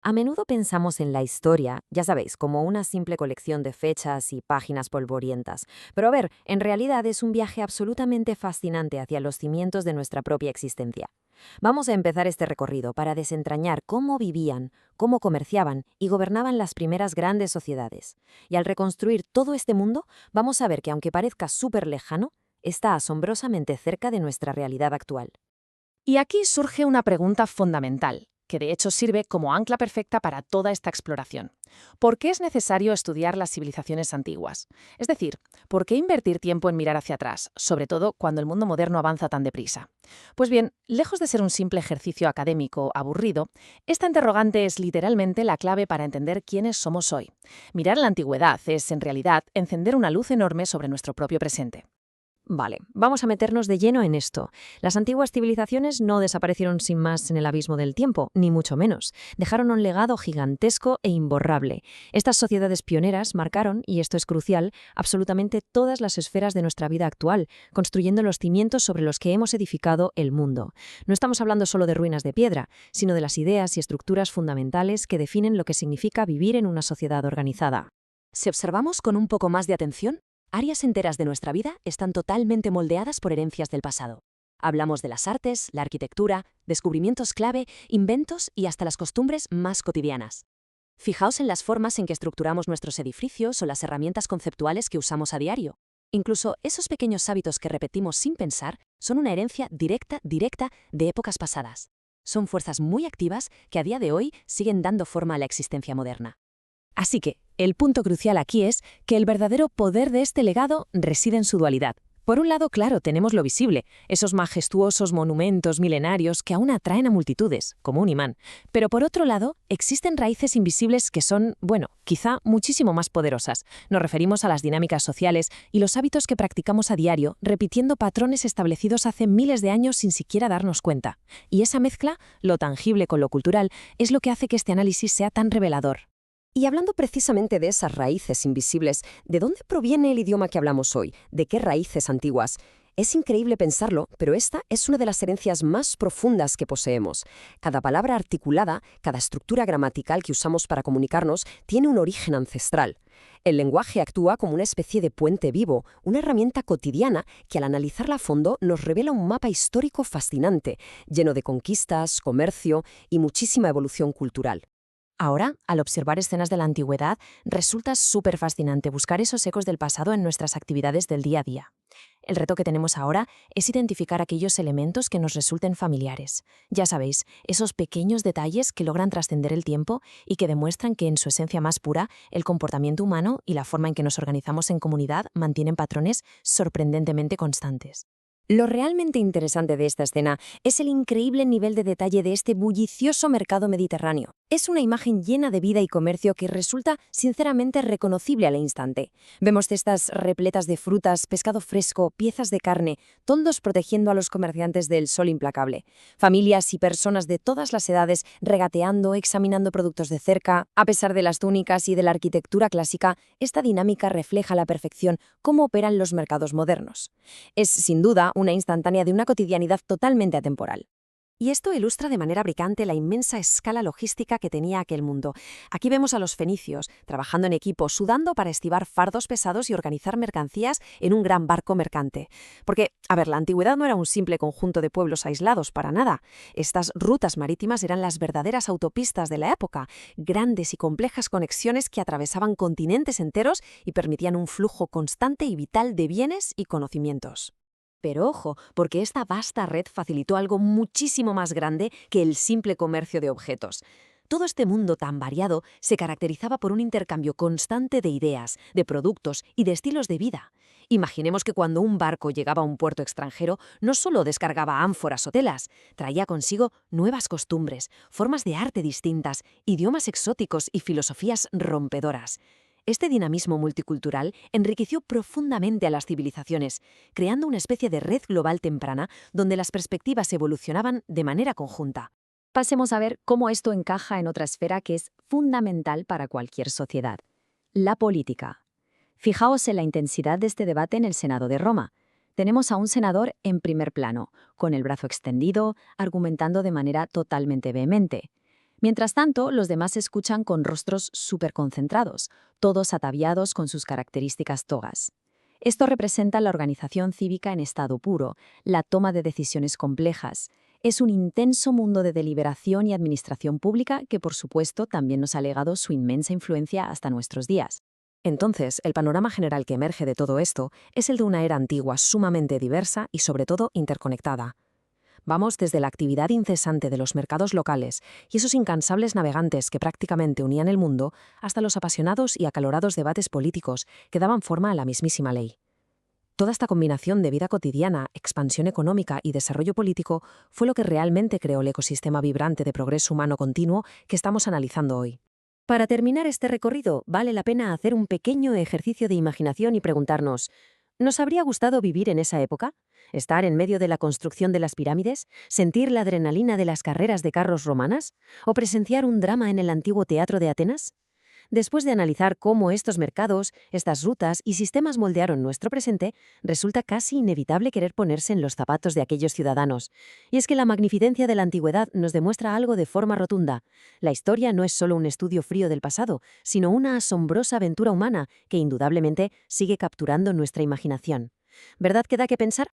A menudo pensamos en la historia, ya sabéis, como una simple colección de fechas y páginas polvorientas. Pero a ver, en realidad es un viaje absolutamente fascinante hacia los cimientos de nuestra propia existencia. Vamos a empezar este recorrido para desentrañar cómo vivían, cómo comerciaban y gobernaban las primeras grandes sociedades. Y al reconstruir todo este mundo, vamos a ver que aunque parezca súper lejano, está asombrosamente cerca de nuestra realidad actual. Y aquí surge una pregunta fundamental, que de hecho sirve como ancla perfecta para toda esta exploración. ¿Por qué es necesario estudiar las civilizaciones antiguas? Es decir, ¿por qué invertir tiempo en mirar hacia atrás, sobre todo cuando el mundo moderno avanza tan deprisa? Pues bien, lejos de ser un simple ejercicio académico aburrido, esta interrogante es literalmente la clave para entender quiénes somos hoy. Mirar la antigüedad es, en realidad, encender una luz enorme sobre nuestro propio presente. Vale, vamos a meternos de lleno en esto. Las antiguas civilizaciones no desaparecieron sin más en el abismo del tiempo, ni mucho menos. Dejaron un legado gigantesco e imborrable. Estas sociedades pioneras marcaron, y esto es crucial, absolutamente todas las esferas de nuestra vida actual, construyendo los cimientos sobre los que hemos edificado el mundo. No estamos hablando solo de ruinas de piedra, sino de las ideas y estructuras fundamentales que definen lo que significa vivir en una sociedad organizada. Si observamos con un poco más de atención, áreas enteras de nuestra vida están totalmente moldeadas por herencias del pasado. Hablamos de las artes, la arquitectura, descubrimientos clave, inventos y hasta las costumbres más cotidianas. Fijaos en las formas en que estructuramos nuestros edificios o las herramientas conceptuales que usamos a diario. Incluso esos pequeños hábitos que repetimos sin pensar son una herencia directa de épocas pasadas. Son fuerzas muy activas que a día de hoy siguen dando forma a la existencia moderna. Así que, el punto crucial aquí es que el verdadero poder de este legado reside en su dualidad. Por un lado, claro, tenemos lo visible, esos majestuosos monumentos milenarios que aún atraen a multitudes, como un imán. Pero por otro lado, existen raíces invisibles que son, bueno, quizá muchísimo más poderosas. Nos referimos a las dinámicas sociales y los hábitos que practicamos a diario, repitiendo patrones establecidos hace miles de años sin siquiera darnos cuenta. Y esa mezcla, lo tangible con lo cultural, es lo que hace que este análisis sea tan revelador. Y hablando precisamente de esas raíces invisibles, ¿de dónde proviene el idioma que hablamos hoy? ¿De qué raíces antiguas? Es increíble pensarlo, pero esta es una de las herencias más profundas que poseemos. Cada palabra articulada, cada estructura gramatical que usamos para comunicarnos, tiene un origen ancestral. El lenguaje actúa como una especie de puente vivo, una herramienta cotidiana que al analizarla a fondo nos revela un mapa histórico fascinante, lleno de conquistas, comercio y muchísima evolución cultural. Ahora, al observar escenas de la antigüedad, resulta súper fascinante buscar esos ecos del pasado en nuestras actividades del día a día. El reto que tenemos ahora es identificar aquellos elementos que nos resulten familiares. Ya sabéis, esos pequeños detalles que logran trascender el tiempo y que demuestran que en su esencia más pura, el comportamiento humano y la forma en que nos organizamos en comunidad mantienen patrones sorprendentemente constantes. Lo realmente interesante de esta escena es el increíble nivel de detalle de este bullicioso mercado mediterráneo. Es una imagen llena de vida y comercio que resulta sinceramente reconocible al instante. Vemos cestas repletas de frutas, pescado fresco, piezas de carne, toldos protegiendo a los comerciantes del sol implacable. Familias y personas de todas las edades regateando, examinando productos de cerca. A pesar de las túnicas y de la arquitectura clásica, esta dinámica refleja a la perfección cómo operan los mercados modernos. Es, sin duda, una instantánea de una cotidianidad totalmente atemporal. Y esto ilustra de manera brillante la inmensa escala logística que tenía aquel mundo. Aquí vemos a los fenicios trabajando en equipo, sudando para estibar fardos pesados y organizar mercancías en un gran barco mercante. Porque, a ver, la antigüedad no era un simple conjunto de pueblos aislados, para nada. Estas rutas marítimas eran las verdaderas autopistas de la época, grandes y complejas conexiones que atravesaban continentes enteros y permitían un flujo constante y vital de bienes y conocimientos. Pero ojo, porque esta vasta red facilitó algo muchísimo más grande que el simple comercio de objetos. Todo este mundo tan variado se caracterizaba por un intercambio constante de ideas, de productos y de estilos de vida. Imaginemos que cuando un barco llegaba a un puerto extranjero, no solo descargaba ánforas o telas, traía consigo nuevas costumbres, formas de arte distintas, idiomas exóticos y filosofías rompedoras. Este dinamismo multicultural enriqueció profundamente a las civilizaciones, creando una especie de red global temprana donde las perspectivas evolucionaban de manera conjunta. Pasemos a ver cómo esto encaja en otra esfera que es fundamental para cualquier sociedad: la política. Fijaos en la intensidad de este debate en el Senado de Roma. Tenemos a un senador en primer plano, con el brazo extendido, argumentando de manera totalmente vehemente. Mientras tanto, los demás escuchan con rostros súper concentrados, todos ataviados con sus características togas. Esto representa la organización cívica en estado puro, la toma de decisiones complejas. Es un intenso mundo de deliberación y administración pública que, por supuesto, también nos ha legado su inmensa influencia hasta nuestros días. Entonces, el panorama general que emerge de todo esto es el de una era antigua sumamente diversa y, sobre todo, interconectada. Vamos desde la actividad incesante de los mercados locales y esos incansables navegantes que prácticamente unían el mundo, hasta los apasionados y acalorados debates políticos que daban forma a la mismísima ley. Toda esta combinación de vida cotidiana, expansión económica y desarrollo político fue lo que realmente creó el ecosistema vibrante de progreso humano continuo que estamos analizando hoy. Para terminar este recorrido, vale la pena hacer un pequeño ejercicio de imaginación y preguntarnos, ¿nos habría gustado vivir en esa época? ¿Estar en medio de la construcción de las pirámides? ¿Sentir la adrenalina de las carreras de carros romanas? ¿O presenciar un drama en el antiguo teatro de Atenas? Después de analizar cómo estos mercados, estas rutas y sistemas moldearon nuestro presente, resulta casi inevitable querer ponerse en los zapatos de aquellos ciudadanos. Y es que la magnificencia de la antigüedad nos demuestra algo de forma rotunda. La historia no es solo un estudio frío del pasado, sino una asombrosa aventura humana que indudablemente sigue capturando nuestra imaginación. ¿Verdad que da que pensar?